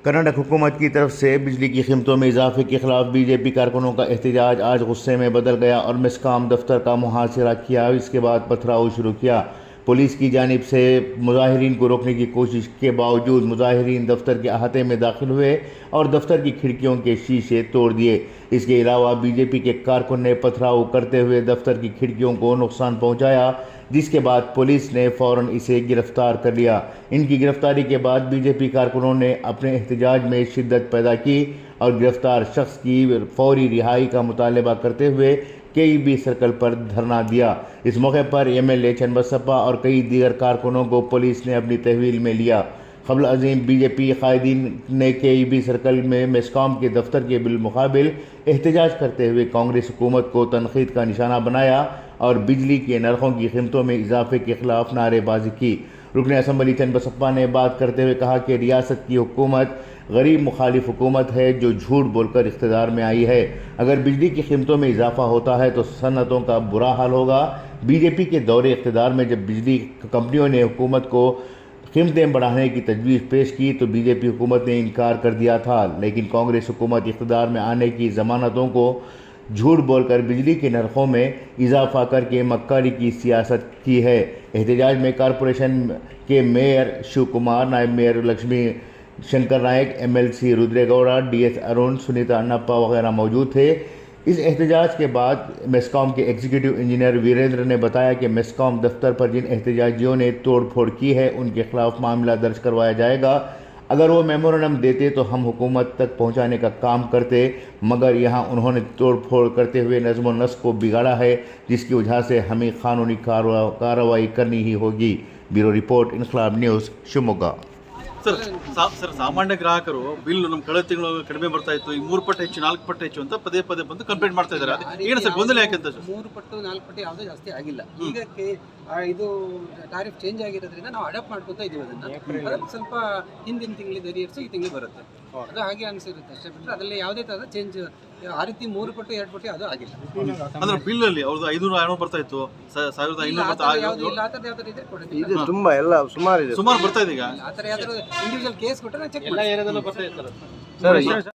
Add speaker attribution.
Speaker 1: कर्नाटक हुकूमत की तरफ से बिजली की कीमतों में इजाफे के खिलाफ बीजेपी कारकुनों का एहतजाज आज गुस्से में बदल गया और मेस्कॉम दफ्तर का मुहासिरा किया। इसके बाद पथराव शुरू किया। पुलिस की जानिब से मुजाहिरीन को रोकने की कोशिश के बावजूद मुजाहिरीन दफ्तर के अहाते में दाखिल हुए और दफ्तर की खिड़कियों के शीशे तोड़ दिए। इसके अलावा बीजेपी के कारकुन ने पथराव करते हुए दफ्तर की खिड़कियों को नुकसान पहुंचाया, जिसके बाद पुलिस ने फ़ौरन इसे गिरफ्तार कर लिया। इनकी गिरफ्तारी के बाद बीजेपी कारकुनों ने अपने एहतजाज में शिद्दत पैदा की और गिरफ्तार शख्स की फौरी रिहाई का मुतालबा करते हुए KEB सर्कल पर धरना दिया। इस मौके पर MLA चन्नबसप्पा और कई दीगर कारकुनों को पुलिस ने अपनी तहवील में लिया। खबल अजीम बीजेपी कायदीन ने KEB सर्कल में मेस्कॉम के दफ्तर के बिलमुकाबिल एहतजाज करते हुए कांग्रेस हुकूमत को तनकीद का निशाना बनाया और बिजली के नरखों की कीमतों में इजाफे के खिलाफ नारेबाजी की। रुकन असम्बली चन्नबसप्पा ने बात करते हुए कहा कि रियासत की हुकूमत गरीब मुखालिफ हुकूमत है जो झूठ बोलकर इख्तिदार में आई है। अगर बिजली की कीमतों में इजाफा होता है तो सनतों का बुरा हाल होगा। बीजेपी के दौरे इख्तिदार में जब बिजली कंपनियों ने हुकूमत को कीमतें बढ़ाने की तजवीज़ पेश की तो बीजेपी हुकूमत ने इनकार कर दिया था, लेकिन कांग्रेस हुकूमत इख्तिदार में आने की ज़मानतों को झूठ बोलकर बिजली के नरखों में इजाफा करके मक्कारी की सियासत की है। एहतजाज में कॉरपोरेशन के मेयर शिव कुमार, नायब मेयर लक्ष्मी शंकर नायक, MLC रुद्रेगौड़ा, DS अरुण, सुनीता अन्नप्पा वगैरह मौजूद थे। इस एहतजाज के बाद मेस्कॉम के एग्जीक्यूटिव इंजीनियर वीरेंद्र ने बताया कि मेस्कॉम दफ्तर पर जिन एहतजाजियों ने तोड़ फोड़ की है उनके खिलाफ मामला दर्ज करवाया जाएगा। अगर वो मेमोरेंडम देते तो हम हुकूमत तक पहुंचाने का काम करते, मगर यहाँ उन्होंने तोड़ फोड़ करते हुए नज़्म व नस्क को बिगाड़ा है, जिसकी वजह से हमें कानूनी कार्रवाई करनी ही होगी। ब्यूरो रिपोर्ट, इनकलाब न्यूज़, शिवमोगा।
Speaker 2: ಸರ್ ಸಾಮಾನ್ಯ ಗ್ರಾಹಕರು ಬಿಲ್ ನಮ್ಮ ಕಳೆದ ತಿಂಗಳು ಕಡಿಮೆ ಬರ್ತಾ ಇತ್ತು, ಈಗ 3 ಪಟ್ಟು ಹೆಚ್ಚು 4 ಪಟ್ಟು ಹೆಚ್ಚು ಅಂತ ಪದೇ ಪದೇ ಬಂದು ಕಂಪ್ಲೇಂಟ್ ಮಾಡ್ತಾ ಇದ್ದಾರೆ. ಏನು ಸರ್ ಗೊಂದಲ ಯಾಕೆ ಅಂತ?
Speaker 3: 3 ಪಟ್ಟು 4 ಪಟ್ಟು ಯಾವುದೂ ಜಾಸ್ತಿ ಆಗಿಲ್ಲ. ಈಗ ಇದು ಟಾರಿಫ್ ಚೇಂಜ್ ಆಗಿರೋದ್ರಿಂದ ನಾವು ಅಡಾಪ್ಟ್ ಮಾಡ್ಕೊತಾ ಇದೀವಿ. ಅದನ್ನ ಸ್ವಲ್ಪ ಹಿಂದಿನ ತಿಂಗಳಿಂದ ಏರಿಯರ್ಸ್ ಈ ತಿಂಗಳು ಬರುತ್ತೆ, ಅದು ಹಾಗೆ ಅನಿಸಿರುತ್ತೆ ಅಷ್ಟೇ ಬಿಟ್ಟರೆ ಅದರಲ್ಲಿ ಯಾವುದೇ ಥರದ ಚೇಂಜ್ ಆ ರೀತಿ 3 ಪಟ್ಟು 2 ಪಟ್ಟು ಯಾವುದೂ ಆಗಿಲ್ಲ.
Speaker 2: ಅಂದ್ರೆ ಬಿಲ್ ಅಲ್ಲಿ ಅವ್ರದ್ದು 500 ಬರ್ತಾ ಇತ್ತು, 1500
Speaker 3: ಇಲ್ಲ. ಆ ಥರದ್ದು ಯಾವ್ದಾರು ಇದ್ರೆ ಕೊಡಿ.
Speaker 4: ಇದು ತುಂಬಾ ಎಲ್ಲ ಸುಮಾರು
Speaker 2: ಬರ್ತಾ ಇದೆ. ಈಗ
Speaker 3: ಆ ಥರ ಯಾವ್ದಾದ್ರು ಇಂಡಿವಿಜುವಲ್ ಕೇಸ್ ಕೊಟ್ಟರೆ ಚೆಕ್ ಮಾಡಿ.
Speaker 4: ಎಲ್ಲ ಏರಿಯಾದಲ್ಲೂ ಬರ್ತಾ ಇರ್ತಾರೆ ಸರ್.